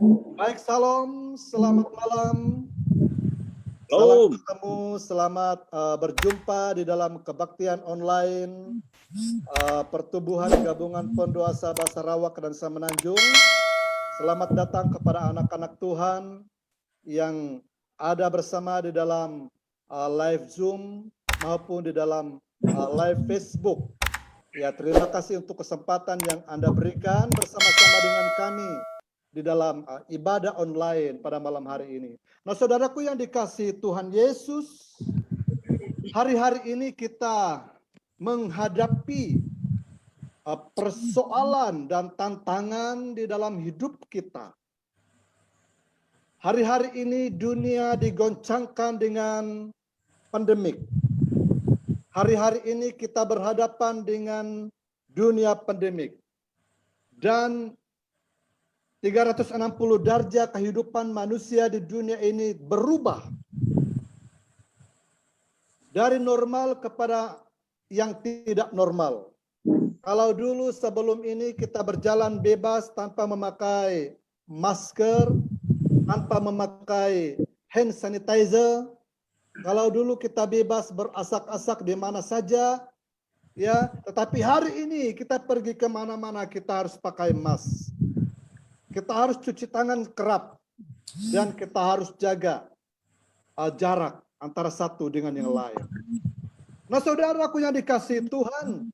Baik, salam, selamat malam. Salam Halo. ketemu, selamat berjumpa di dalam kebaktian online Pertubuhan Gabungan Pondoasa Sarawak dan Semenanjung. Selamat datang kepada anak-anak Tuhan yang ada bersama di dalam live Zoom maupun di dalam live Facebook. Ya, terima kasih untuk kesempatan yang Anda berikan bersama-sama dengan kami di dalam ibadah online pada malam hari ini. Nah, saudaraku yang dikasihi Tuhan Yesus, hari-hari ini kita menghadapi persoalan dan tantangan di dalam hidup kita. Hari-hari ini dunia digoncangkan dengan pandemik. Hari-hari ini kita berhadapan dengan dunia pandemik. Dan 360 derajat kehidupan manusia di dunia ini berubah. Dari normal kepada yang tidak normal. Kalau dulu sebelum ini kita berjalan bebas tanpa memakai masker, tanpa memakai hand sanitizer. Kalau dulu kita bebas berasak-asak di mana saja, ya. Tetapi hari ini kita pergi kemana-mana kita harus pakai mask. Kita harus cuci tangan kerap dan kita harus jaga jarak antara satu dengan yang lain. Nah, saudaraku yang dikasihi Tuhan,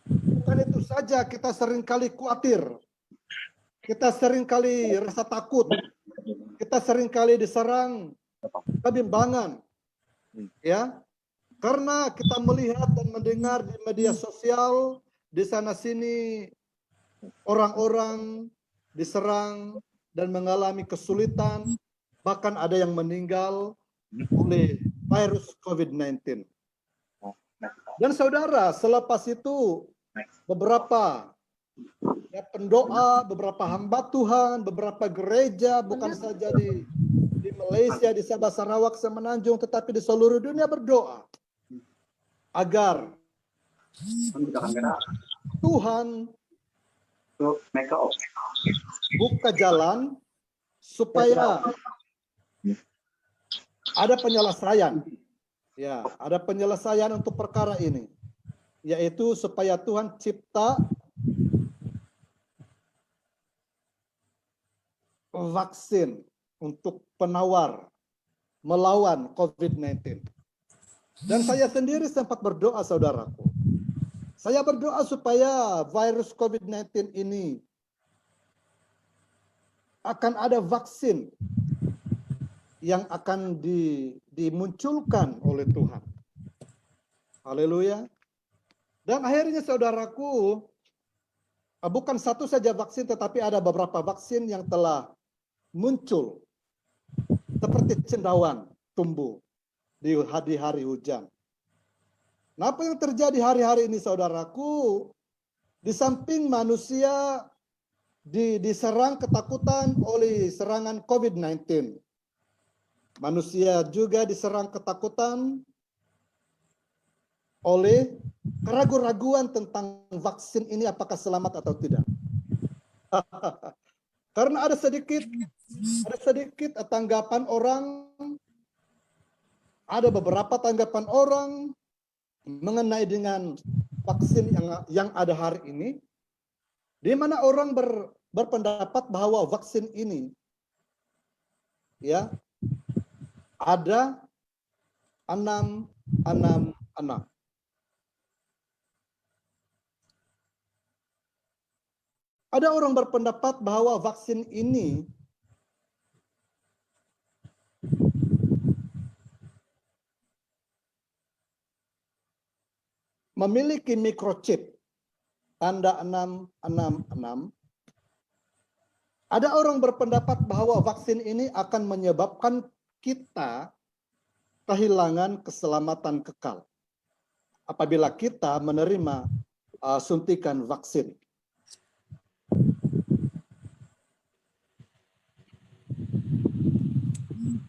bukan itu saja kita seringkali khawatir, kita seringkali rasa takut, kita seringkali diserang kebimbangan, ya, karena kita melihat dan mendengar di media sosial di sana sini orang-orang diserang dan mengalami kesulitan, bahkan ada yang meninggal oleh virus COVID-19. Dan saudara, selepas itu beberapa pendoa, beberapa hamba Tuhan, beberapa gereja, bukan saja di Malaysia, di Sabah, Sarawak, Semenanjung, tetapi di seluruh dunia berdoa agar Tuhan buka jalan supaya ada penyelesaian. Ya, ada penyelesaian untuk perkara ini. Yaitu supaya Tuhan cipta vaksin untuk penawar melawan COVID-19. Dan saya sendiri sempat berdoa, saudaraku. Saya berdoa supaya virus COVID-19 ini akan ada vaksin yang akan dimunculkan oleh Tuhan. Haleluya. Dan akhirnya saudaraku, bukan satu saja vaksin, tetapi ada beberapa vaksin yang telah muncul. Seperti cendawan tumbuh di hari hujan. Nah, apa yang terjadi hari-hari ini saudaraku? Di samping manusia diserang ketakutan oleh serangan COVID-19. Manusia juga diserang ketakutan oleh keraguan-raguan tentang vaksin ini apakah selamat atau tidak. Karena ada sedikit tanggapan orang, ada beberapa tanggapan orang mengenai dengan vaksin yang ada hari ini, di mana orang berpendapat bahwa vaksin ini ya ada 666. Ada orang berpendapat bahwa vaksin ini memiliki microchip tanda 666. Ada orang berpendapat bahwa vaksin ini akan menyebabkan kita kehilangan keselamatan kekal apabila kita menerima suntikan vaksin.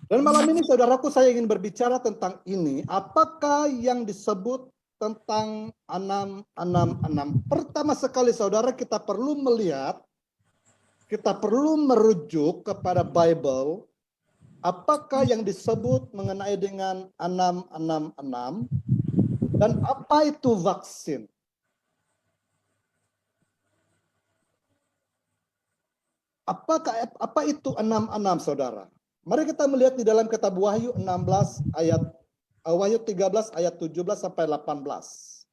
Dan malam ini saudaraku saya ingin berbicara tentang ini, apakah yang disebut tentang 666. Pertama sekali saudara kita perlu melihat kita perlu merujuk kepada Bible, apakah yang disebut mengenai dengan 666 dan apa itu vaksin. Apa itu 66, saudara? Mari kita melihat di dalam kitab Wahyu 16 ayat Wahyu 13 ayat 17 sampai 18.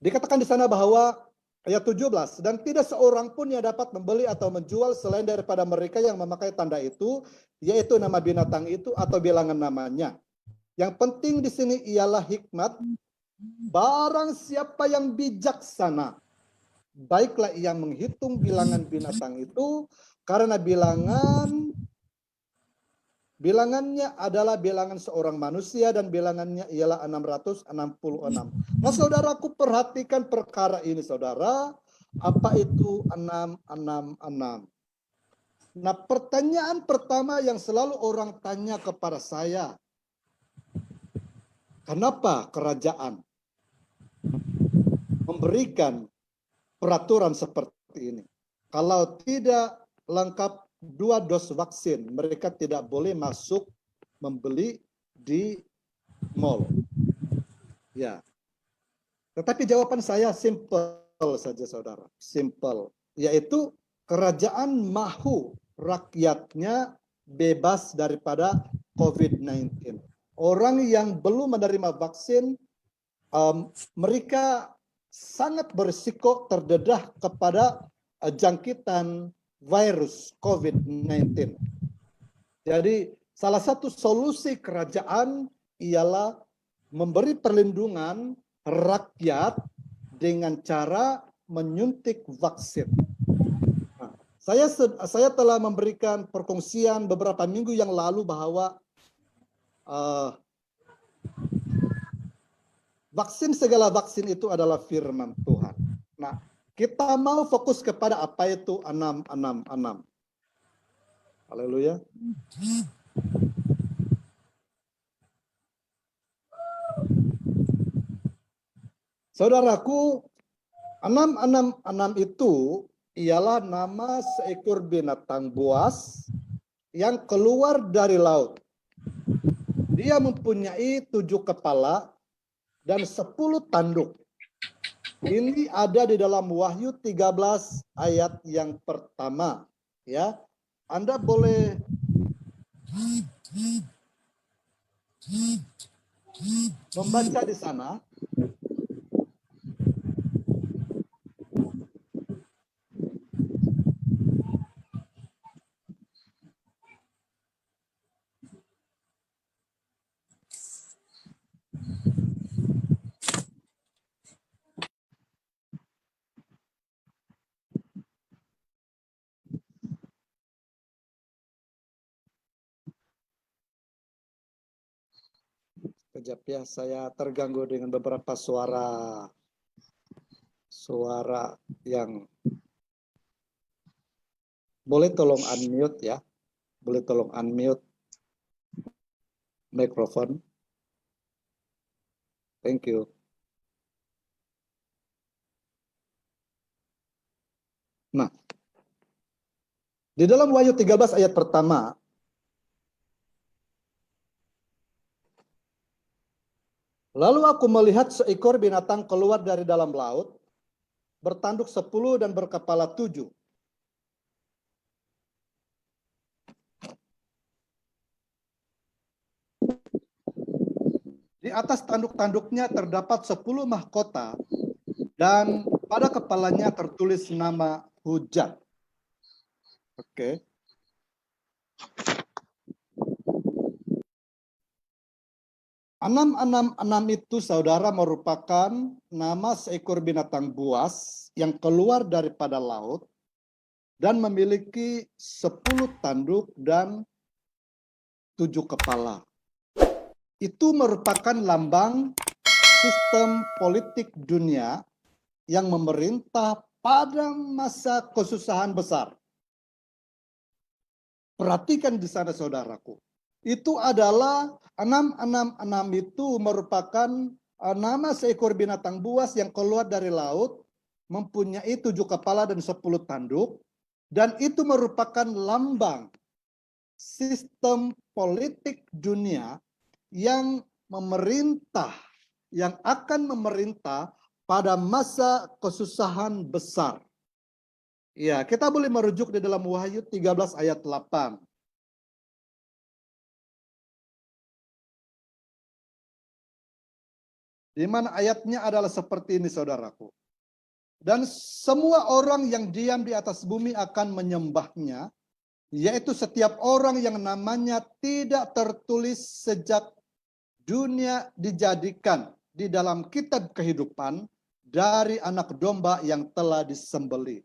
Dikatakan di sana bahwa ayat 17, dan tidak seorang pun yang dapat membeli atau menjual selain daripada mereka yang memakai tanda itu, yaitu nama binatang itu atau bilangan namanya. Yang penting di sini ialah hikmat. Barang siapa yang bijaksana, baiklah ia menghitung bilangan binatang itu, karena bilangannya adalah bilangan seorang manusia dan bilangannya ialah 666. Nah, saudaraku, perhatikan perkara ini, saudara. Apa itu 666? Nah, pertanyaan pertama yang selalu orang tanya kepada saya, kenapa kerajaan memberikan peraturan seperti ini? Kalau tidak lengkap 2 dos vaksin, mereka tidak boleh masuk membeli di mall. Ya. Tetapi jawaban saya simple saja, saudara. Simple. Yaitu kerajaan mahu rakyatnya bebas daripada COVID-19. Orang yang belum menerima vaksin, mereka sangat berisiko terdedah kepada jangkitan virus COVID-19. Jadi salah satu solusi kerajaan ialah memberi perlindungan rakyat dengan cara menyuntik vaksin. Nah, saya telah memberikan perkongsian beberapa minggu yang lalu bahwa segala vaksin itu adalah firman Tuhan. Nah, kita mau fokus kepada apa itu 666. Haleluya. Saudaraku, 666 itu ialah nama seekor binatang buas yang keluar dari laut. Dia mempunyai 7 kepala dan 10 tanduk. Ini ada di dalam Wahyu 13 ayat yang pertama. Ya, Anda boleh membaca di sana. Kejap ya, saya terganggu dengan beberapa suara yang boleh tolong unmute ya. Boleh tolong unmute mikrofon. Thank you. Nah, di dalam Wahyu 13 ayat pertama, lalu aku melihat seekor binatang keluar dari dalam laut, bertanduk 10 dan berkepala 7. Di atas tanduk-tanduknya terdapat 10 mahkota, dan pada kepalanya tertulis nama Hujan. Oke. Enam itu, saudara, merupakan nama seekor binatang buas yang keluar daripada laut dan memiliki 10 tanduk dan 7 kepala. Itu merupakan lambang sistem politik dunia yang memerintah pada masa kesusahan besar. Perhatikan di sana, saudaraku. Itu adalah 666 itu merupakan nama seekor binatang buas yang keluar dari laut, mempunyai 7 kepala dan 10 tanduk, dan itu merupakan lambang sistem politik dunia yang memerintah, yang akan memerintah pada masa kesusahan besar. Ya, kita boleh merujuk di dalam Wahyu 13 ayat 8. Di mana ayatnya adalah seperti ini, saudaraku. Dan semua orang yang diam di atas bumi akan menyembahnya, yaitu setiap orang yang namanya tidak tertulis sejak dunia dijadikan di dalam kitab kehidupan dari anak domba yang telah disembelih.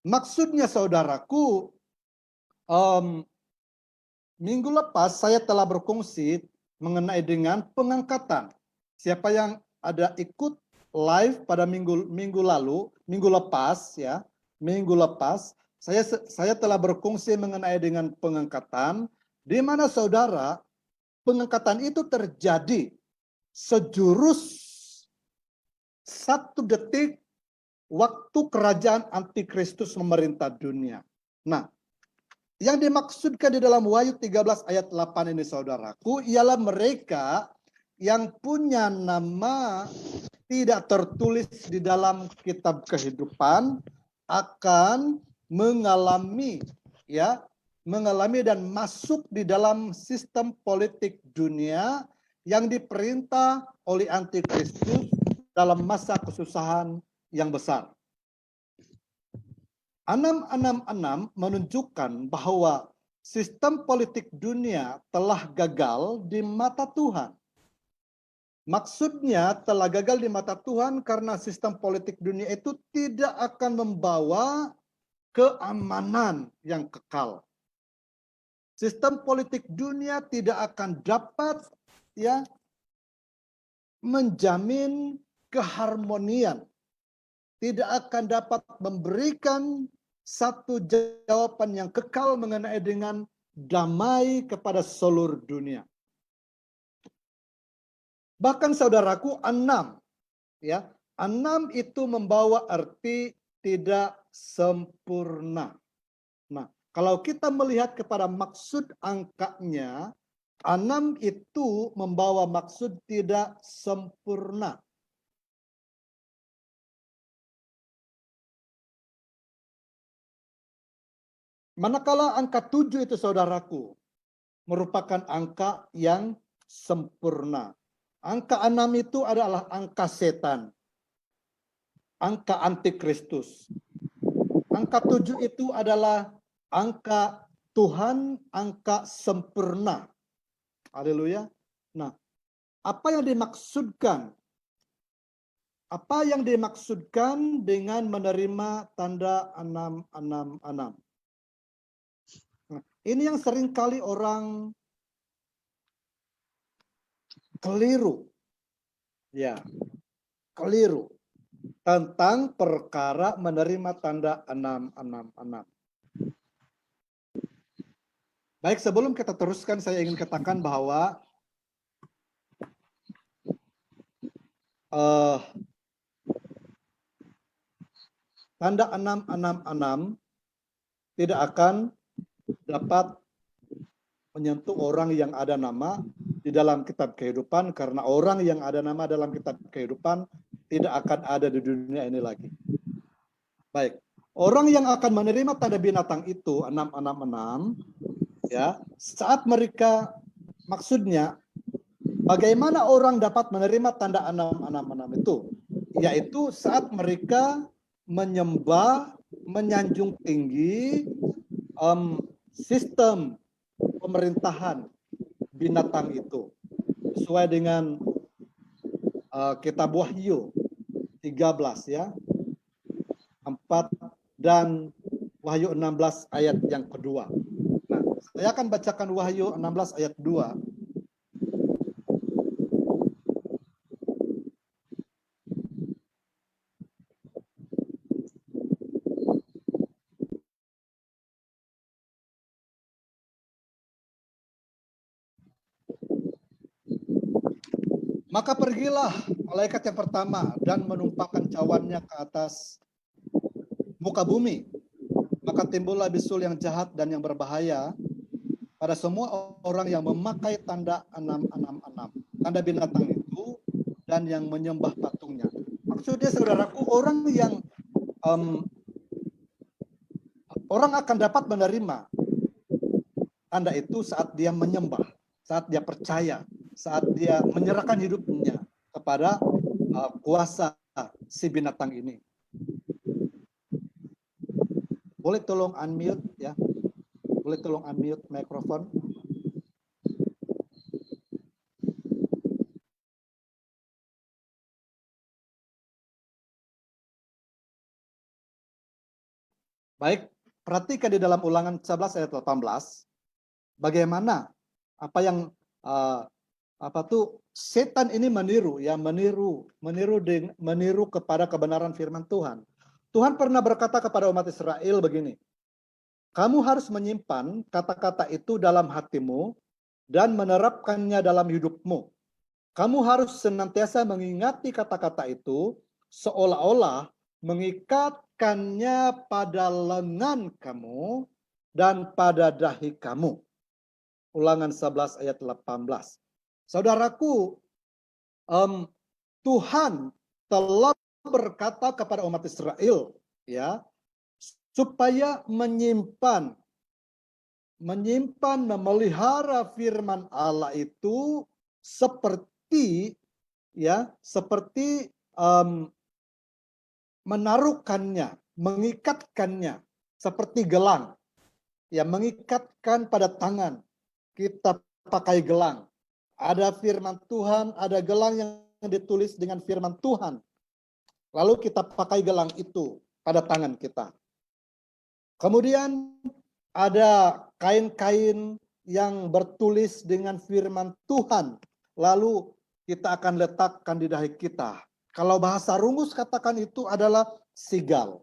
Maksudnya, saudaraku, minggu lepas saya telah berkongsi mengenai dengan pengangkatan. Siapa yang ada ikut live pada minggu lalu, minggu lepas ya, minggu lepas saya telah berkongsi mengenai dengan pengangkatan, di mana saudara, pengangkatan itu terjadi sejurus 1 detik waktu kerajaan antikristus memerintah dunia. Nah, yang dimaksudkan di dalam Wahyu 13 ayat 8 ini, saudaraku, ialah mereka yang punya nama tidak tertulis di dalam kitab kehidupan akan mengalami dan masuk di dalam sistem politik dunia yang diperintah oleh antikristus dalam masa kesusahan yang besar. 666 menunjukkan bahwa sistem politik dunia telah gagal di mata Tuhan. Maksudnya telah gagal di mata Tuhan karena sistem politik dunia itu tidak akan membawa keamanan yang kekal. Sistem politik dunia tidak akan dapat menjamin keharmonian, tidak akan dapat memberikan satu jawaban yang kekal mengenai dengan damai kepada seluruh dunia. Bahkan saudaraku, 6 itu membawa arti tidak sempurna. Nah, kalau kita melihat kepada maksud angkanya, 6 itu membawa maksud tidak sempurna. Manakala angka 7 itu, saudaraku, merupakan angka yang sempurna. Angka 6 itu adalah angka setan, angka antikristus. Angka 7 itu adalah angka Tuhan, angka sempurna. Haleluya. Nah, apa yang dimaksudkan? Apa yang dimaksudkan dengan menerima tanda 666? Nah, ini yang seringkali orang keliru. Ya, keliru tentang perkara menerima tanda 666. Baik, sebelum kita teruskan, saya ingin katakan bahwa tanda 666 tidak akan dapat menyentuh orang yang ada nama di dalam kitab kehidupan, karena orang yang ada nama dalam kitab kehidupan tidak akan ada di dunia ini lagi. Baik, orang yang akan menerima tanda binatang itu 666 saat mereka, maksudnya bagaimana orang dapat menerima tanda 666 itu? Yaitu saat mereka menyembah, menyanjung tinggi sistem pemerintahan binatang itu. Sesuai dengan kitab Wahyu 13 4 dan Wahyu 16 ayat yang kedua. Nah, saya akan bacakan Wahyu 16 ayat 2. Maka pergilah malaikat yang pertama dan menumpahkan cawannya ke atas muka bumi. Maka timbullah bisul yang jahat dan yang berbahaya pada semua orang yang memakai tanda 666, tanda binatang itu, dan yang menyembah patungnya. Maksudnya saudaraku, orang akan dapat menerima tanda itu saat dia menyembah, saat dia percaya, saat dia menyerahkan hidupnya kepada kuasa si binatang ini. Boleh tolong unmute ya? Boleh tolong unmute mikrofon? Baik, perhatikan di dalam Ulangan 11 ayat 18 bagaimana apa yang setan ini meniru kepada kebenaran firman Tuhan. Tuhan pernah berkata kepada umat Israel begini, kamu harus menyimpan kata-kata itu dalam hatimu dan menerapkannya dalam hidupmu. Kamu harus senantiasa mengingati kata-kata itu seolah-olah mengikatkannya pada lengan kamu dan pada dahi kamu. Ulangan 11 ayat 18. Saudaraku, Tuhan telah berkata kepada umat Israel, ya, supaya menyimpan, memelihara firman Allah itu seperti menaruhkannya, mengikatkannya seperti gelang, ya, mengikatkan pada tangan. Kita pakai gelang. Ada firman Tuhan, ada gelang yang ditulis dengan firman Tuhan. Lalu kita pakai gelang itu pada tangan kita. Kemudian ada kain-kain yang bertulis dengan firman Tuhan. Lalu kita akan letakkan di dahi kita. Kalau bahasa rumus katakan itu adalah sigal.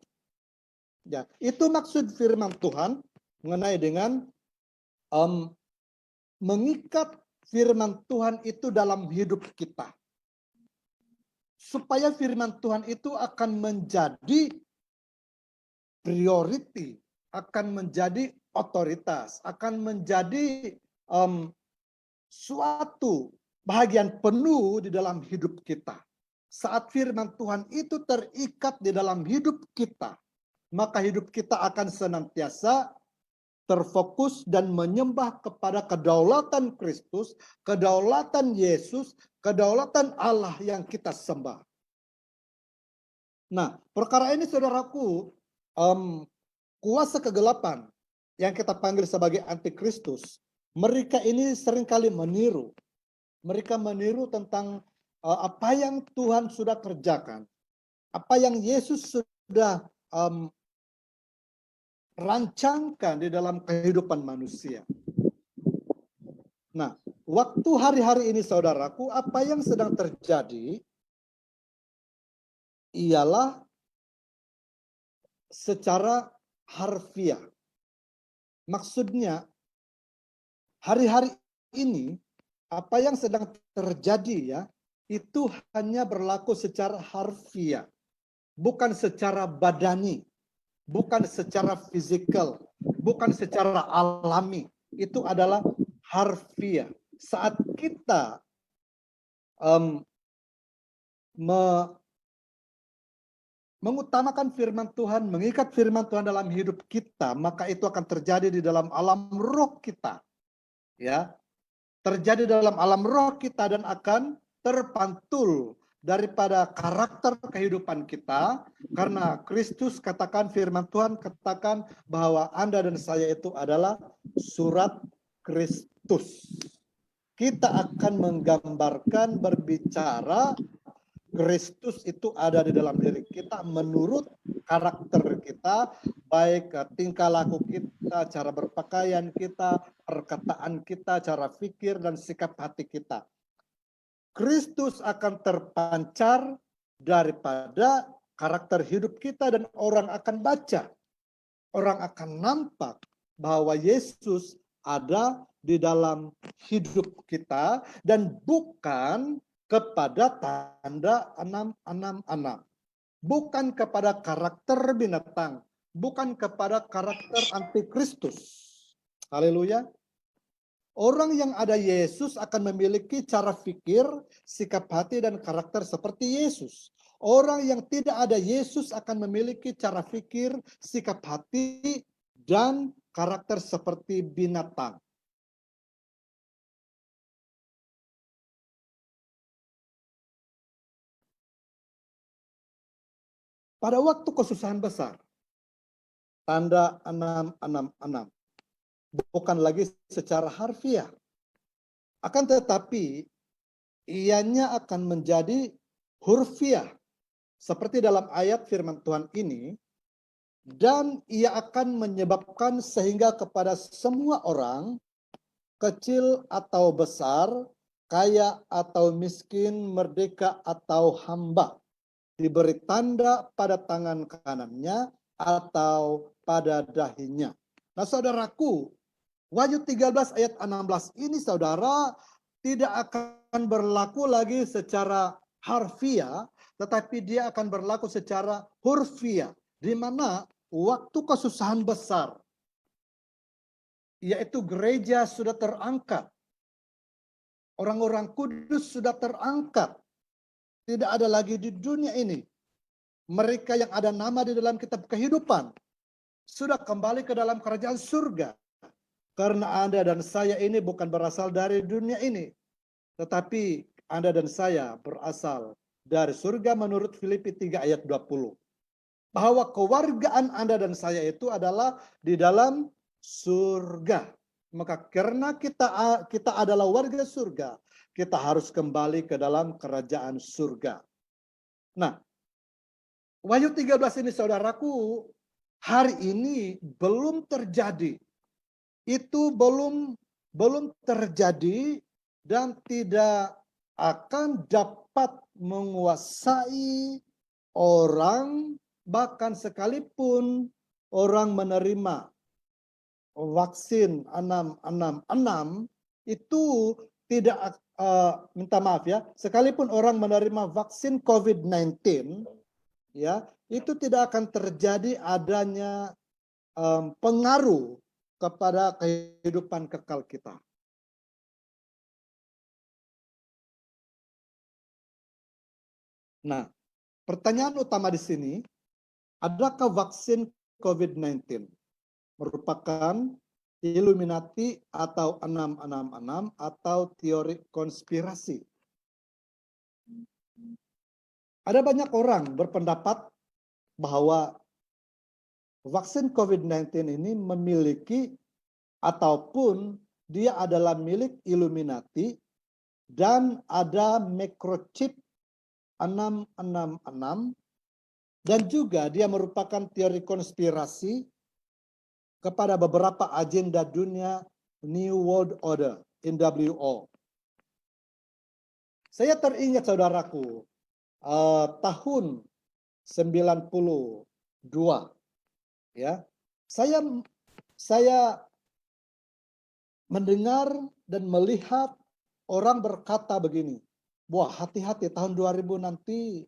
Ya, itu maksud firman Tuhan mengenai dengan mengikat firman Tuhan itu dalam hidup kita. Supaya firman Tuhan itu akan menjadi priority, akan menjadi otoritas, akan menjadi suatu bahagian penuh di dalam hidup kita. Saat firman Tuhan itu terikat di dalam hidup kita, maka hidup kita akan senantiasa terfokus dan menyembah kepada kedaulatan Kristus, kedaulatan Yesus, kedaulatan Allah yang kita sembah. Nah, perkara ini saudaraku, kuasa kegelapan yang kita panggil sebagai antikristus, mereka ini seringkali meniru. Mereka meniru tentang apa yang Tuhan sudah kerjakan, apa yang Yesus sudah rancangkan di dalam kehidupan manusia. Nah, waktu hari-hari ini saudaraku, apa yang sedang terjadi ialah secara harfiah. Maksudnya, hari-hari ini apa yang sedang terjadi ya, itu hanya berlaku secara harfiah, bukan secara badani. Bukan secara fisikal, bukan secara alami. Itu adalah harfiah. Saat kita mengutamakan firman Tuhan, mengikat firman Tuhan dalam hidup kita, maka itu akan terjadi di dalam alam roh kita. Ya, terjadi dalam alam roh kita dan akan terpantul daripada karakter kehidupan kita, karena Kristus katakan, firman Tuhan katakan bahwa Anda dan saya itu adalah surat Kristus. Kita akan menggambarkan, berbicara Kristus itu ada di dalam diri kita menurut karakter kita, baik tingkah laku kita, cara berpakaian kita, perkataan kita, cara pikir dan sikap hati kita. Kristus akan terpancar daripada karakter hidup kita dan orang akan baca. Orang akan nampak bahwa Yesus ada di dalam hidup kita dan bukan kepada tanda 666. Bukan kepada karakter binatang, bukan kepada karakter antikristus. Haleluya. Orang yang ada Yesus akan memiliki cara pikir, sikap hati, dan karakter seperti Yesus. Orang yang tidak ada Yesus akan memiliki cara pikir, sikap hati, dan karakter seperti binatang. Pada waktu kesusahan besar, tanda 666 bukan lagi secara harfiah. Akan tetapi, ianya akan menjadi hurfiah. Seperti dalam ayat firman Tuhan ini, dan ia akan menyebabkan sehingga kepada semua orang, kecil atau besar, kaya atau miskin, merdeka atau hamba, diberi tanda pada tangan kanannya atau pada dahinya. Nah, saudaraku, Wahyu 13 ayat 16 ini, saudara, tidak akan berlaku lagi secara harfiah, tetapi dia akan berlaku secara hurfiah, di mana waktu kesusahan besar, yaitu gereja sudah terangkat, orang-orang kudus sudah terangkat, tidak ada lagi di dunia ini. Mereka yang ada nama di dalam kitab kehidupan sudah kembali ke dalam kerajaan surga. Karena Anda dan saya ini bukan berasal dari dunia ini, tetapi Anda dan saya berasal dari surga menurut Filipi 3 ayat 20. Bahwa kewargaan Anda dan saya itu adalah di dalam surga. Maka karena kita adalah warga surga, kita harus kembali ke dalam kerajaan surga. Nah, Wahyu 13 ini, saudaraku, hari ini belum terjadi. Itu belum terjadi dan tidak akan dapat menguasai orang, bahkan sekalipun orang menerima vaksin 666 itu tidak, minta maaf ya, sekalipun orang menerima vaksin COVID-19 ya, itu tidak akan terjadi adanya pengaruh kepada kehidupan kekal kita. Nah, pertanyaan utama di sini, adakah vaksin COVID-19 merupakan Illuminati atau 666 atau teori konspirasi? Ada banyak orang berpendapat bahwa vaksin COVID-19 ini memiliki ataupun dia adalah milik Illuminati dan ada microchip 666 dan juga dia merupakan teori konspirasi kepada beberapa agenda dunia New World Order, NWO. Saya teringat, saudaraku, tahun 92 ya. Saya mendengar dan melihat orang berkata begini, wah, hati-hati tahun 2000 nanti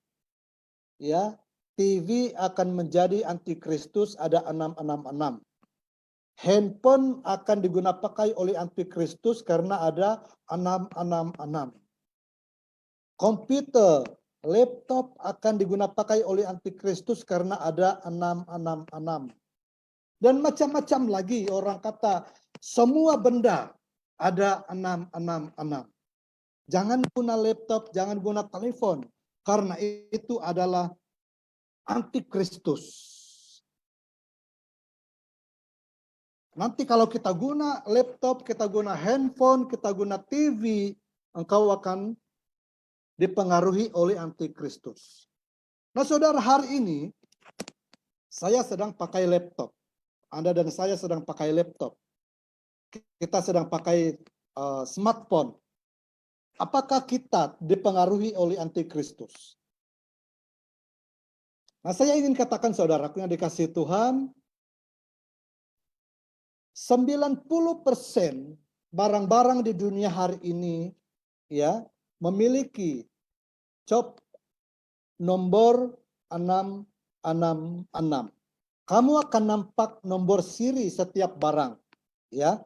ya, TV akan menjadi antikristus, ada 666. Handphone akan digunakan oleh antikristus karena ada 666. Komputer, laptop akan digunakan oleh antikristus karena ada 666. Dan macam-macam lagi orang kata, semua benda ada 666. Jangan guna laptop, jangan guna telepon, karena itu adalah antikristus. Nanti kalau kita guna laptop, kita guna handphone, kita guna TV, engkau akan dipengaruhi oleh antikristus. Nah, saudara, hari ini saya sedang pakai laptop. Anda dan saya sedang pakai laptop. Kita sedang pakai smartphone. Apakah kita dipengaruhi oleh antikristus? Nah, saya ingin katakan, saudaraku yang dikasihi Tuhan, 90% barang-barang di dunia hari ini ya memiliki shop nomor 666. Kamu akan nampak nomor siri setiap barang, ya,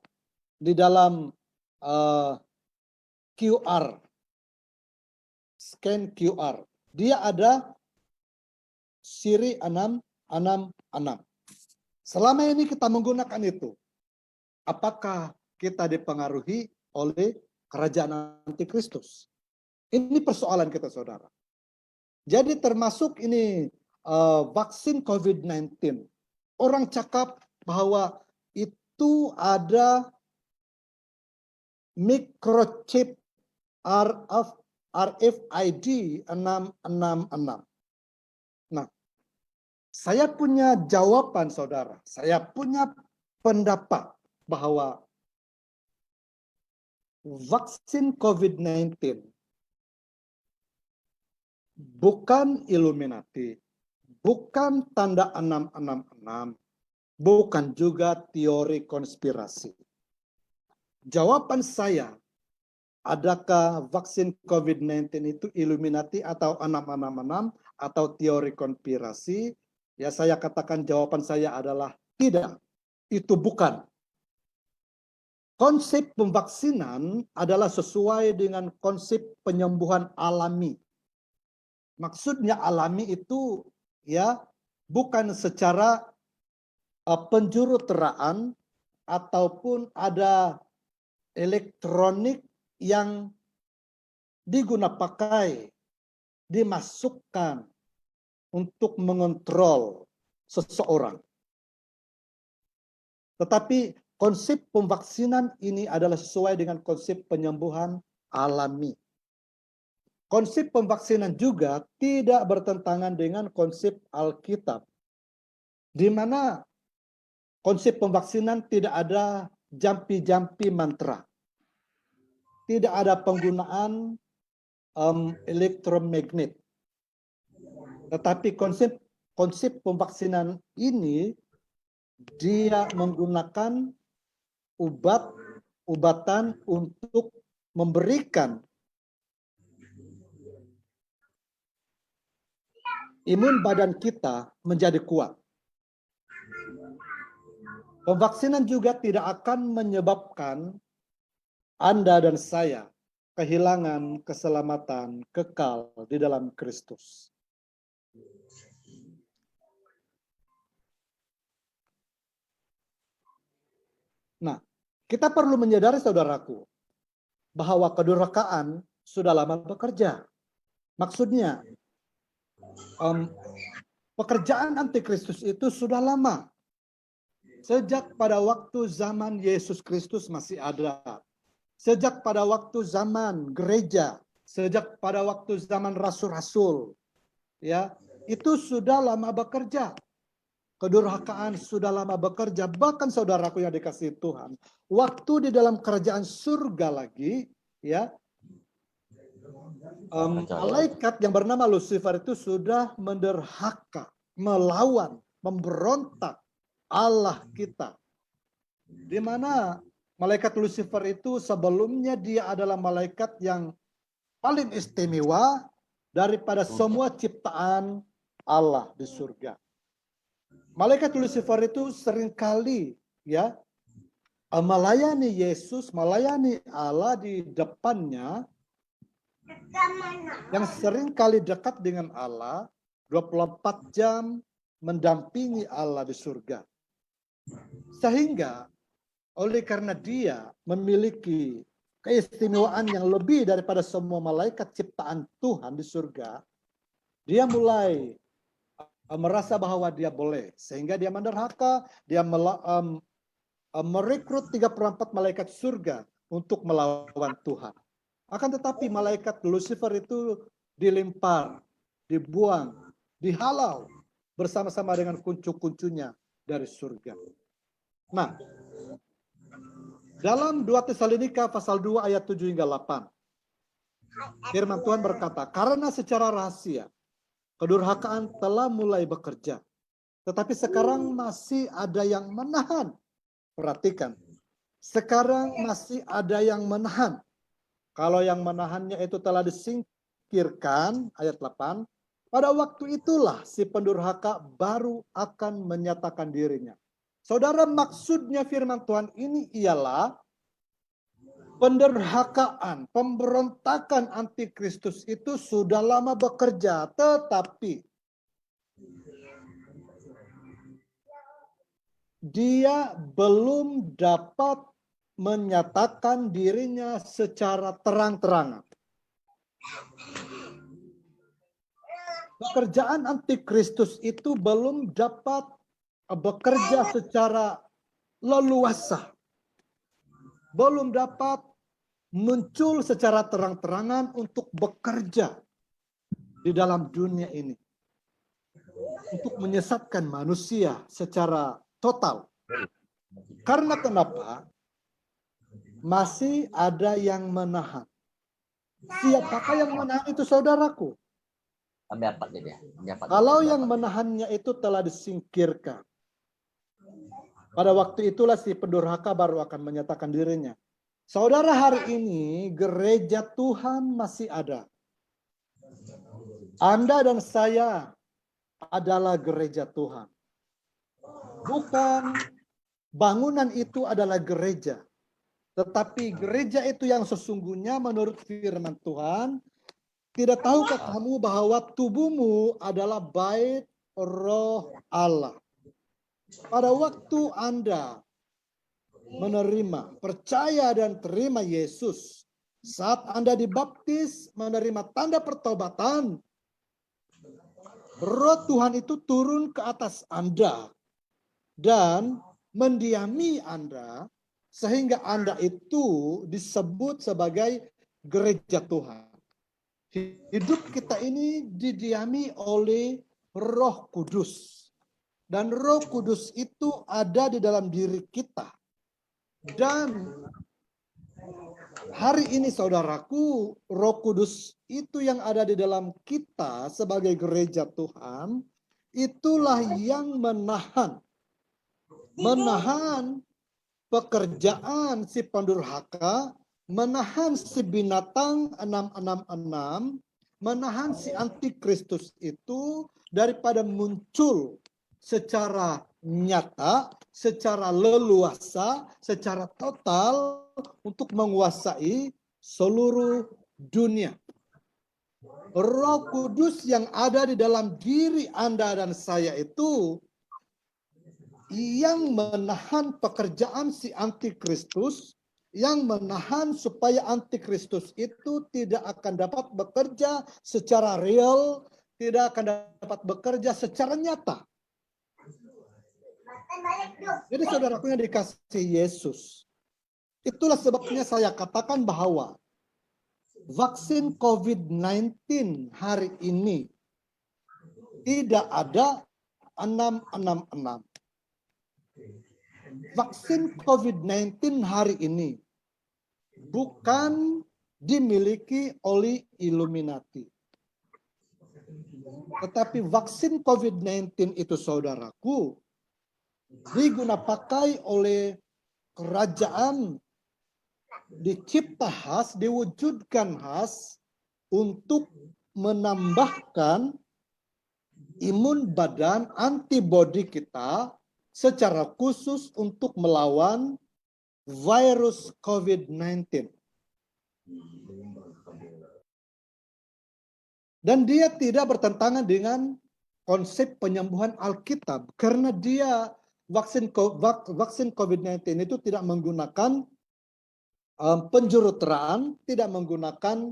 di dalam QR, scan QR. Dia ada siri 666. Selama ini kita menggunakan itu, apakah kita dipengaruhi oleh kerajaan antikristus? Ini persoalan kita, saudara. Jadi termasuk ini vaksin COVID-19. Orang cakap bahwa itu ada microchip RFID 666. Nah, saya punya jawaban, saudara. Saya punya pendapat bahwa vaksin COVID-19 bukan Illuminati, bukan tanda 666, bukan juga teori konspirasi. Jawaban saya, adakah vaksin COVID-19 itu Illuminati atau 666 atau teori konspirasi? Ya, saya katakan jawaban saya adalah tidak. Itu bukan. Konsep pemvaksinan adalah sesuai dengan konsep penyembuhan alami. Maksudnya alami itu ya bukan secara penjuruteraan ataupun ada elektronik yang digunakan, dimasukkan untuk mengontrol seseorang. Tetapi konsep pemvaksinan ini adalah sesuai dengan konsep penyembuhan alami. Konsep pemvaksinan juga tidak bertentangan dengan konsep Alkitab, di mana konsep pemvaksinan tidak ada jampi-jampi mantra. Tidak ada penggunaan elektromagnet. Tetapi konsep pemvaksinan ini dia menggunakan obatan untuk memberikan imun badan kita menjadi kuat. Pemvaksinan juga tidak akan menyebabkan Anda dan saya kehilangan keselamatan kekal di dalam Kristus. Nah, kita perlu menyadari, saudaraku, bahwa kedurhakaan sudah lama bekerja. Maksudnya, pekerjaan antikristus itu sudah lama. Sejak pada waktu zaman Yesus Kristus masih ada. Sejak pada waktu zaman gereja, sejak pada waktu zaman rasul-rasul, ya, itu sudah lama bekerja. Kedurhakaan sudah lama bekerja. Bahkan saudaraku yang dikasihi Tuhan, waktu di dalam kerajaan surga lagi, ya, malaikat yang bernama Lucifer itu sudah menderhaka, melawan, memberontak Allah kita. Di mana malaikat Lucifer itu sebelumnya dia adalah malaikat yang paling istimewa daripada semua ciptaan Allah di surga. Malaikat Lucifer itu seringkali ya melayani Yesus, melayani Allah di depannya, yang seringkali dekat dengan Allah, 24 jam mendampingi Allah di surga. Sehingga oleh karena dia memiliki keistimewaan yang lebih daripada semua malaikat ciptaan Tuhan di surga, dia mulai merasa bahwa dia boleh, sehingga dia menderhaka, dia merekrut 3/4 malaikat surga untuk melawan Tuhan. Akan tetapi malaikat Lucifer itu dilempar, dibuang, dihalau bersama-sama dengan kuncu-kuncunya dari surga. Nah, dalam 2 Tesalonika pasal 2 ayat 7 hingga 8, firman Tuhan berkata, karena secara rahasia kedurhakaan telah mulai bekerja, tetapi sekarang masih ada yang menahan. Perhatikan, sekarang masih ada yang menahan. Kalau yang menahannya itu telah disingkirkan disingkirkan, ayat 8, pada waktu itulah si pendurhaka baru akan menyatakan dirinya. Saudara, maksudnya firman Tuhan ini ialah penderhakaan, pemberontakan antikristus itu sudah lama bekerja, tetapi dia belum dapat menyatakan dirinya secara terang-terangan. Pekerjaan antikristus itu belum dapat bekerja secara leluasa. Belum dapat muncul secara terang-terangan untuk bekerja di dalam dunia ini. Untuk menyesatkan manusia secara total. Karena kenapa? Masih ada yang menahan. Siapakah yang menahan itu, saudaraku? Kalau yang menahannya itu telah disingkirkan. Pada waktu itulah si pendurhaka baru akan menyatakan dirinya. Saudara, hari ini gereja Tuhan masih ada. Anda dan saya adalah gereja Tuhan. Bukan bangunan itu adalah gereja. Tetapi gereja itu yang sesungguhnya menurut firman Tuhan, tidak tahukah kamu bahwa tubuhmu adalah bait roh Allah. Pada waktu Anda menerima, percaya dan terima Yesus, saat Anda dibaptis, menerima tanda pertobatan, roh Tuhan itu turun ke atas Anda dan mendiami Anda, sehingga Anda itu disebut sebagai gereja Tuhan. Hidup kita ini didiami oleh Roh Kudus. Dan Roh Kudus itu ada di dalam diri kita. Dan hari ini saudaraku, Roh Kudus itu yang ada di dalam kita sebagai gereja Tuhan, itulah yang menahan pekerjaan si pendurhaka, menahan si binatang 666, menahan si antikristus itu daripada muncul secara nyata, secara leluasa, secara total untuk menguasai seluruh dunia. Roh Kudus yang ada di dalam diri Anda dan saya itu yang menahan pekerjaan si antikristus, yang menahan supaya antikristus itu tidak akan dapat bekerja secara real, tidak akan dapat bekerja secara nyata. Jadi saudaraku yang dikasihi Yesus, itulah sebabnya saya katakan bahwa vaksin COVID-19 hari ini tidak ada 666. Vaksin COVID-19 hari ini bukan dimiliki oleh Illuminati. Tetapi vaksin COVID-19 itu saudaraku digunakan oleh kerajaan, dicipta khas, diwujudkan khas untuk menambahkan imun badan antibodi kita secara khusus untuk melawan virus COVID-19. Dan dia tidak bertentangan dengan konsep penyembuhan Alkitab, karena dia vaksin COVID-19 itu tidak menggunakan penjuruteraan, tidak menggunakan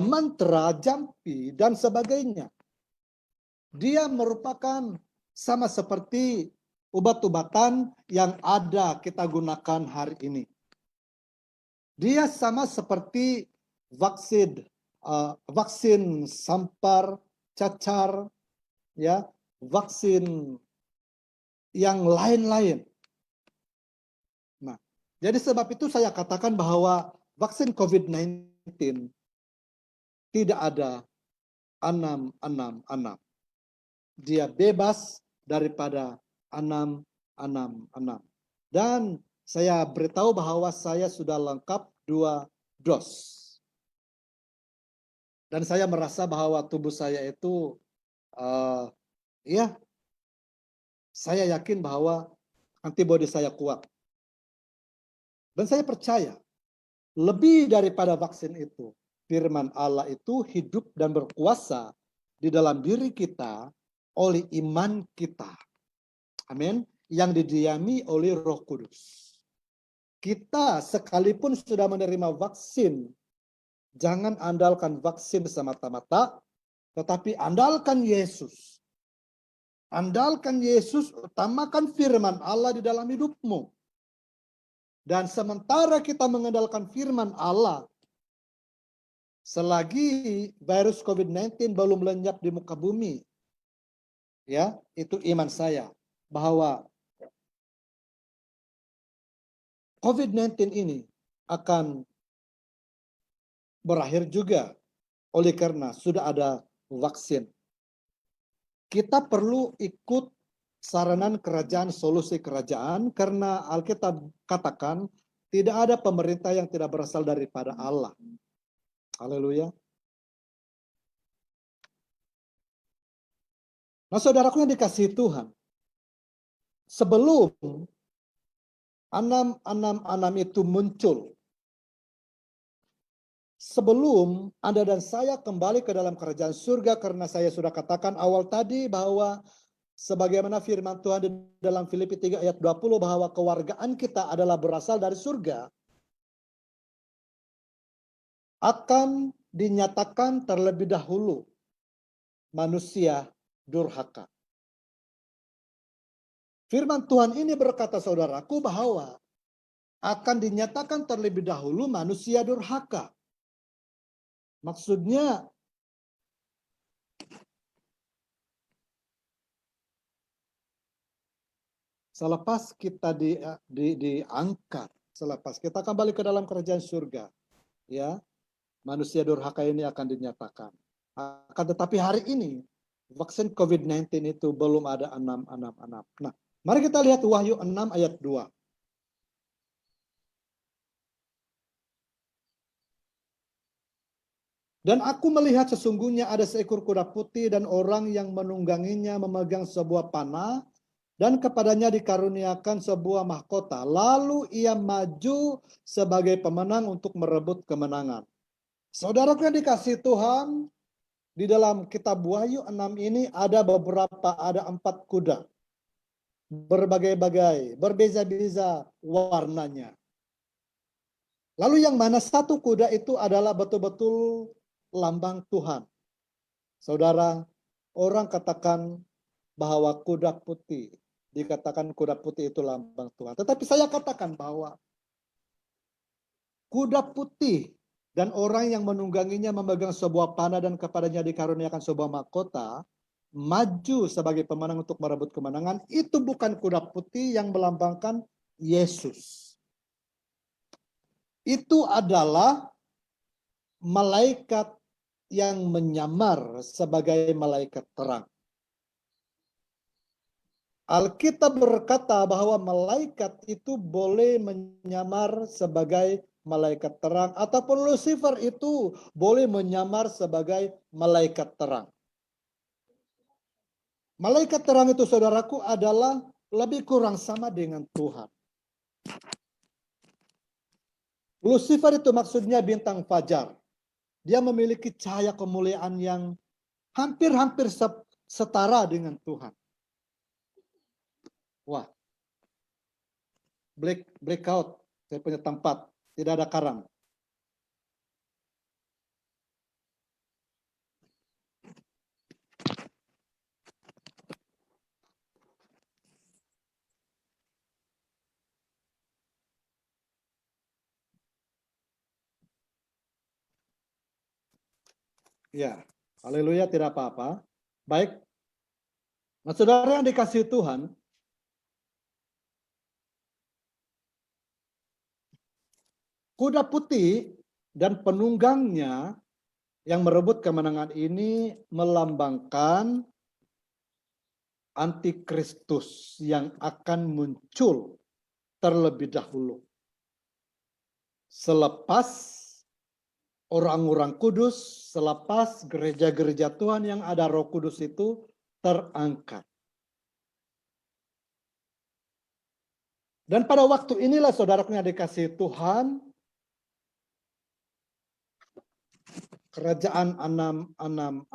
mantra, jampi, dan sebagainya. Dia merupakan sama seperti obat-obatan yang ada kita gunakan hari ini. Dia sama seperti vaksin sampar, cacar, ya, vaksin yang lain-lain. Nah, jadi sebab itu saya katakan bahwa vaksin COVID-19 tidak ada 666. Dia bebas daripada 666. Dan saya beritahu bahwa saya sudah lengkap 2 dos. Dan saya merasa bahwa tubuh saya itu, ya, saya yakin bahwa antibodi saya kuat. Dan saya percaya, lebih daripada vaksin itu, firman Allah itu hidup dan berkuasa di dalam diri kita oleh iman kita. Amin. Yang didiami oleh Roh Kudus. Kita sekalipun sudah menerima vaksin, jangan andalkan vaksin semata-mata, tetapi andalkan Yesus. Andalkan Yesus, utamakan firman Allah di dalam hidupmu. Dan sementara kita mengandalkan firman Allah, selagi virus COVID-19 belum lenyap di muka bumi, ya, itu iman saya bahwa COVID-19 ini akan berakhir juga oleh karena sudah ada vaksin. Kita perlu ikut saranan kerajaan, solusi kerajaan, karena Alkitab katakan tidak ada pemerintah yang tidak berasal daripada Allah. Haleluya. Nah, saudaraku yang dikasihi Tuhan, sebelum 666 itu muncul, sebelum Anda dan saya kembali ke dalam kerajaan surga, karena saya sudah katakan awal tadi bahwa sebagaimana firman Tuhan di dalam Filipi 3 ayat 20 bahwa kewargaan kita adalah berasal dari surga, akan dinyatakan terlebih dahulu manusia durhaka. Firman Tuhan ini berkata, saudaraku, bahwa akan dinyatakan terlebih dahulu manusia durhaka. Maksudnya, selepas kita diangkat, selepas kita kembali ke dalam kerajaan surga, ya, manusia durhaka ini akan dinyatakan. Akan tetapi hari ini, vaksin COVID-19 itu belum ada 666. Nah, mari kita lihat Wahyu 6 ayat 2. Dan aku melihat sesungguhnya ada seekor kuda putih dan orang yang menungganginya memegang sebuah panah dan kepadanya dikaruniakan sebuah mahkota. Lalu ia maju sebagai pemenang untuk merebut kemenangan. Saudaraku yang dikasihi Tuhan, di dalam kitab Wahyu 6 ini ada 4 kuda. Berbagai-bagai, berbeza-beza warnanya. Lalu yang mana satu kuda itu adalah betul-betul lambang Tuhan. Saudara, orang katakan bahwa kuda putih, dikatakan kuda putih itu lambang Tuhan. Tetapi saya katakan bahwa kuda putih dan orang yang menungganginya memegang sebuah panah dan kepadanya dikaruniakan sebuah mahkota, maju sebagai pemenang untuk merebut kemenangan, itu bukan kuda putih yang melambangkan Yesus. Itu adalah malaikat yang menyamar sebagai malaikat terang. Alkitab berkata bahwa malaikat itu boleh menyamar sebagai malaikat terang, ataupun Lucifer itu boleh menyamar sebagai malaikat terang. Malaikat terang itu, saudaraku, adalah lebih kurang sama dengan Tuhan. Lucifer itu maksudnya bintang fajar. Dia memiliki cahaya kemuliaan yang hampir-hampir setara dengan Tuhan. Wah, blackout, saya punya tempat, tidak ada karang. Ya, haleluya, tidak apa-apa. Baik, nah, saudara yang dikasihi Tuhan, kuda putih dan penunggangnya yang merebut kemenangan ini melambangkan antikristus yang akan muncul terlebih dahulu. Selepas orang-orang kudus selepas gereja-gereja Tuhan yang ada Roh Kudus itu terangkat. Dan pada waktu inilah saudaraku yang dikasihi Tuhan, kerajaan 666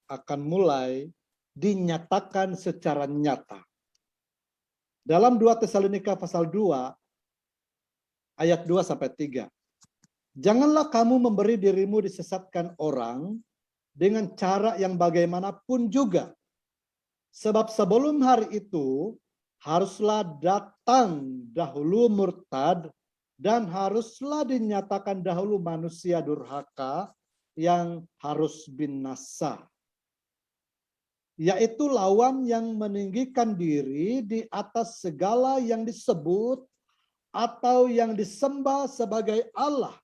akan mulai dinyatakan secara nyata. Dalam 2 Tesalonika pasal 2 ayat 2 sampai 3. Janganlah kamu memberi dirimu disesatkan orang dengan cara yang bagaimanapun juga. Sebab sebelum hari itu haruslah datang dahulu murtad dan haruslah dinyatakan dahulu manusia durhaka yang harus binasa. Yaitu lawan yang meninggikan diri di atas segala yang disebut atau yang disembah sebagai Allah.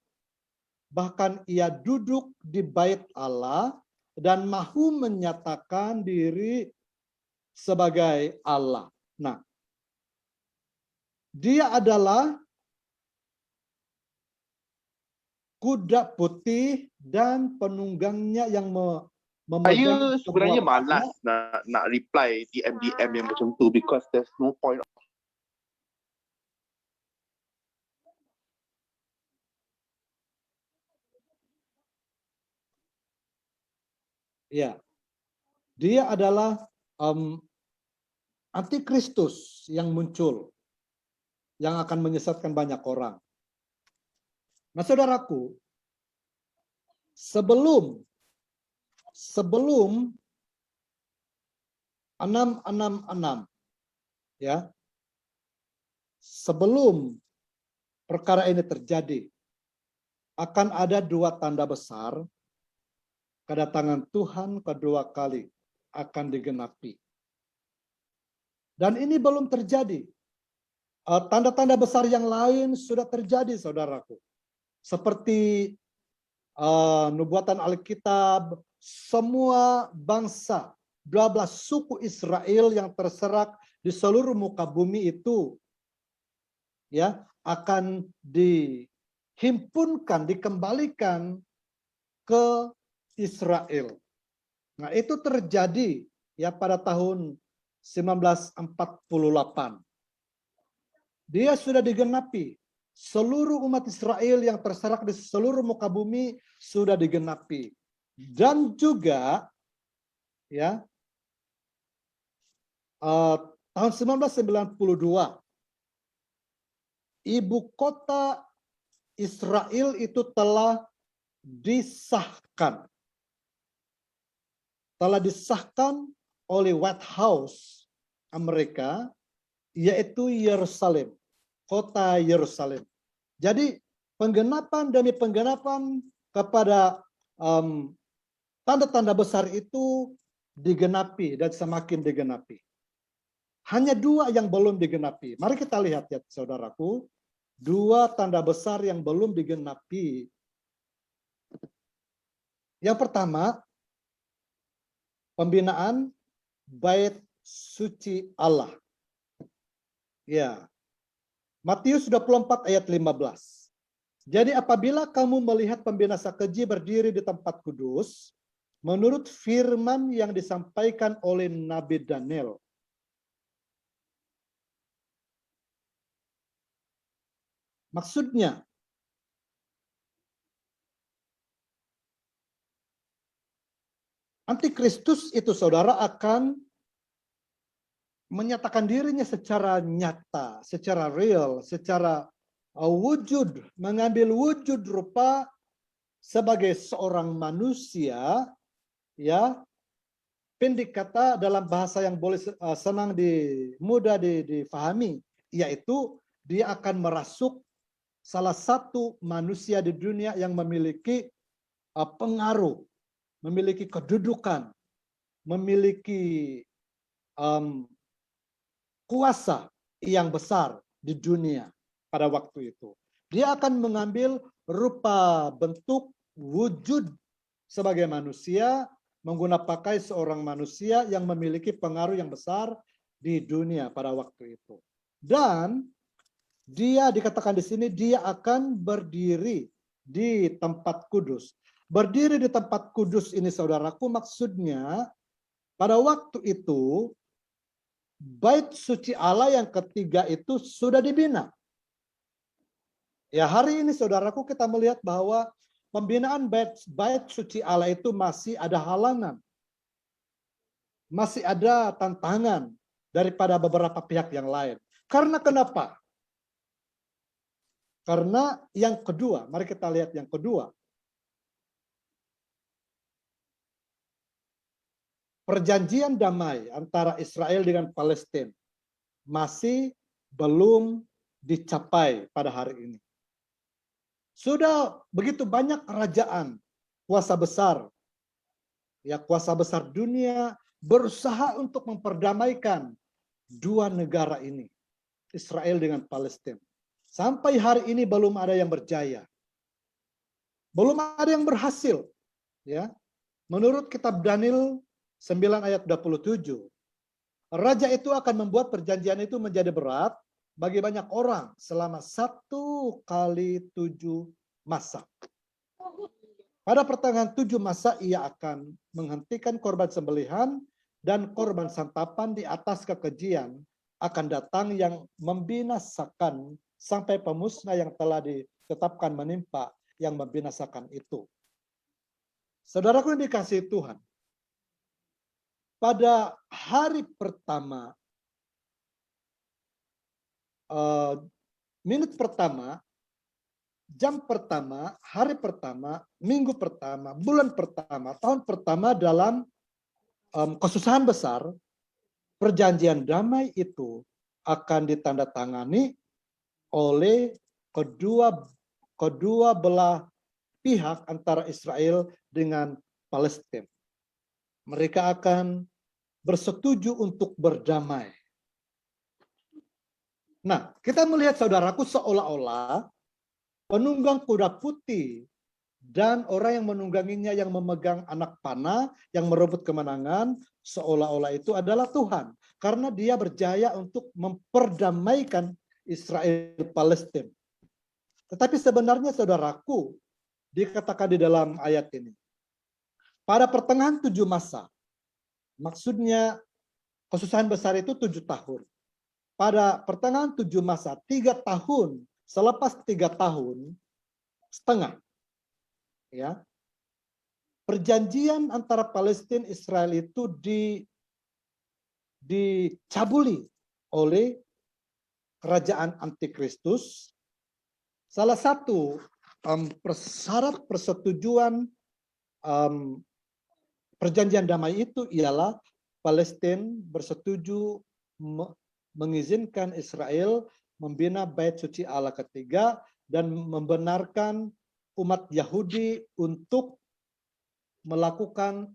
Bahkan ia duduk di bait Allah dan mahu menyatakan diri sebagai Allah. Nah, dia adalah kuda putih dan penunggangnya yang memegang Saya sebenarnya sebuah malas panah. nak reply DM yang macam tu because there's no point. Ya, dia adalah antikristus yang muncul, yang akan menyesatkan banyak orang. Nah, saudaraku, sebelum 666 ya, sebelum perkara ini terjadi, akan ada dua tanda besar. Kedatangan Tuhan kedua kali akan digenapi. Dan ini belum terjadi. Tanda-tanda besar yang lain sudah terjadi, saudaraku. Seperti nubuatan Alkitab, semua bangsa, 12 suku Israel yang terserak di seluruh muka bumi itu ya akan dihimpunkan, dikembalikan ke Israel. Nah, itu terjadi ya pada tahun 1948. Dia sudah digenapi. Seluruh umat Israel yang terserak di seluruh muka bumi sudah digenapi. Dan juga ya tahun 1992 ibu kota Israel itu telah disahkan. Telah disahkan oleh White House Amerika, yaitu Yerusalem, kota Yerusalem. Jadi penggenapan demi penggenapan kepada tanda-tanda besar itu digenapi dan semakin digenapi. Hanya dua yang belum digenapi. Mari kita lihat ya saudaraku, dua tanda besar yang belum digenapi. Yang pertama, pembinaan bait suci Allah. Ya. Matius 24 ayat 15. Jadi apabila kamu melihat pembinasa keji berdiri di tempat kudus, menurut firman yang disampaikan oleh Nabi Daniel. Maksudnya, antikristus itu saudara akan menyatakan dirinya secara nyata, secara real, secara wujud, mengambil wujud rupa sebagai seorang manusia, ya, pendek kata dalam bahasa yang boleh senang mudah difahami, yaitu dia akan merasuk salah satu manusia di dunia yang memiliki pengaruh, memiliki kedudukan, memiliki kuasa yang besar di dunia pada waktu itu. Dia akan mengambil rupa bentuk wujud sebagai manusia, menggunakan pakai seorang manusia yang memiliki pengaruh yang besar di dunia pada waktu itu. Dan dia dikatakan di sini dia akan berdiri di tempat kudus. Berdiri di tempat kudus ini, saudaraku, maksudnya pada waktu itu bait suci Allah yang ketiga itu sudah dibina. Ya, hari ini saudaraku kita melihat bahwa pembinaan bait suci Allah itu masih ada halangan. Masih ada tantangan daripada beberapa pihak yang lain. Karena kenapa? Karena yang kedua, mari kita lihat yang kedua. Perjanjian damai antara Israel dengan Palestina masih belum dicapai pada hari ini. Sudah begitu banyak kerajaan, kuasa besar, ya kuasa besar dunia berusaha untuk memperdamaikan dua negara ini, Israel dengan Palestina. Sampai hari ini belum ada yang berjaya. Belum ada yang berhasil, ya. Menurut kitab Daniel 9 ayat 27, raja itu akan membuat perjanjian itu menjadi berat bagi banyak orang selama 1 kali 7 masa. Pada pertengahan 7 masa ia akan menghentikan korban sembelihan dan korban santapan di atas kekejian akan datang yang membinasakan sampai pemusnah yang telah ditetapkan menimpa yang membinasakan itu. Saudaraku yang dikasihi Tuhan, pada hari pertama, menit pertama, jam pertama, hari pertama, minggu pertama, bulan pertama, tahun pertama dalam kesusahan besar, perjanjian damai itu akan ditandatangani oleh kedua belah pihak antara Israel dengan Palestina. Mereka akan bersetuju untuk berdamai. Nah, kita melihat saudaraku seolah-olah penunggang kuda putih dan orang yang menungganginya yang memegang anak panah yang merebut kemenangan seolah-olah itu adalah Tuhan. Karena dia berjaya untuk memperdamaikan Israel Palestina. Tetapi sebenarnya saudaraku, dikatakan di dalam ayat ini, pada pertengahan 7 masa, maksudnya kesusahan besar itu 7 tahun. Pada pertengahan 7 masa, 3 tahun, selepas 3 tahun setengah, ya, perjanjian antara Palestina Israel itu dicabuli oleh kerajaan antikristus. Salah satu syarat persetujuan perjanjian damai itu ialah Palestina bersetuju mengizinkan Israel membina bait suci Allah ketiga dan membenarkan umat Yahudi untuk melakukan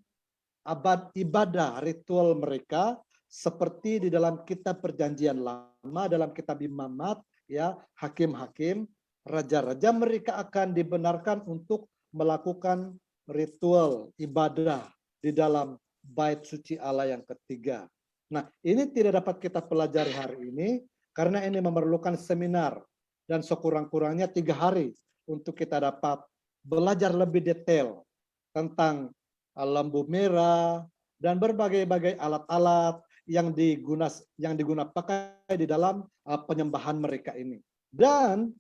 ibadah ritual mereka seperti di dalam kitab perjanjian lama, dalam kitab Imamat, ya, hakim-hakim, raja-raja, mereka akan dibenarkan untuk melakukan ritual ibadah di dalam bait suci Allah yang ketiga. Nah, ini tidak dapat kita pelajari hari ini karena ini memerlukan seminar dan sekurang-kurangnya 3 hari untuk kita dapat belajar lebih detail tentang lembu merah dan berbagai-bagai alat-alat yang digunakan di dalam penyembahan mereka ini. Dan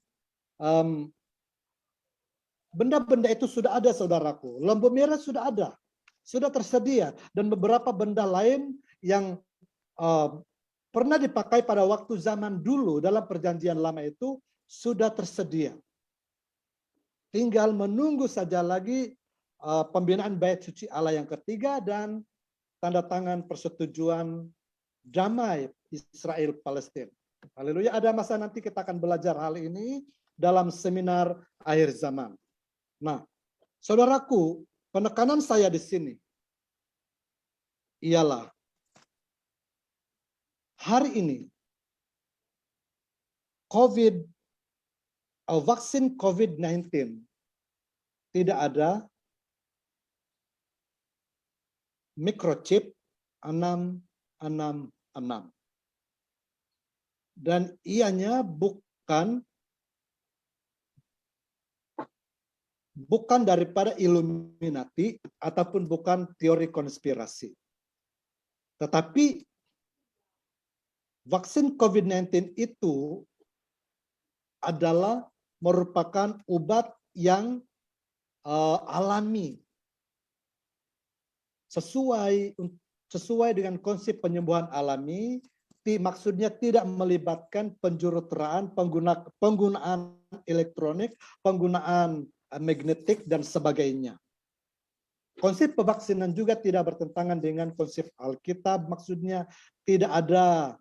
benda-benda itu sudah ada, saudaraku. Lembu merah sudah ada, sudah tersedia, dan beberapa benda lain yang pernah dipakai pada waktu zaman dulu dalam perjanjian lama itu sudah tersedia. Tinggal menunggu saja lagi pembinaan bait suci Allah yang ketiga dan tanda tangan persetujuan damai Israel Palestina. Haleluya. Ada masa nanti kita akan belajar hal ini dalam seminar akhir zaman. Nah, saudaraku, penekanan saya di sini ialah hari ini vaksin COVID-19 tidak ada microchip 666. Dan ianya bukan bukan daripada Illuminati ataupun bukan teori konspirasi. Tetapi vaksin COVID-19 itu adalah merupakan obat yang alami, sesuai dengan konsep penyembuhan alami. Maksudnya tidak melibatkan penjuruteraan, penggunaan elektronik, penggunaan magnetik dan sebagainya. Konsep pevaksinan juga tidak bertentangan dengan konsep Alkitab, maksudnya tidak ada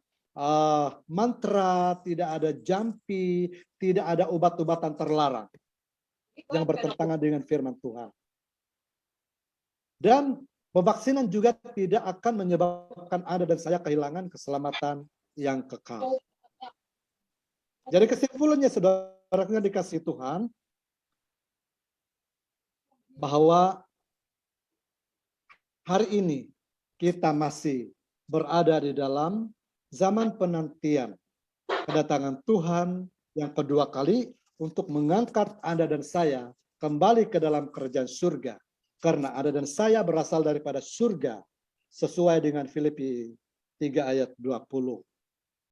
mantra, tidak ada jampi, tidak ada obat-obatan terlarang yang bertentangan dengan firman Tuhan. Dan pevaksinan juga tidak akan menyebabkan Anda dan saya kehilangan keselamatan yang kekal. Jadi kesimpulannya, saudara yang dikasihi Tuhan, bahwa hari ini kita masih berada di dalam zaman penantian kedatangan Tuhan yang kedua kali untuk mengangkat Anda dan saya kembali ke dalam kerajaan surga. Karena Anda dan saya berasal daripada surga sesuai dengan Filipi 3 ayat 20.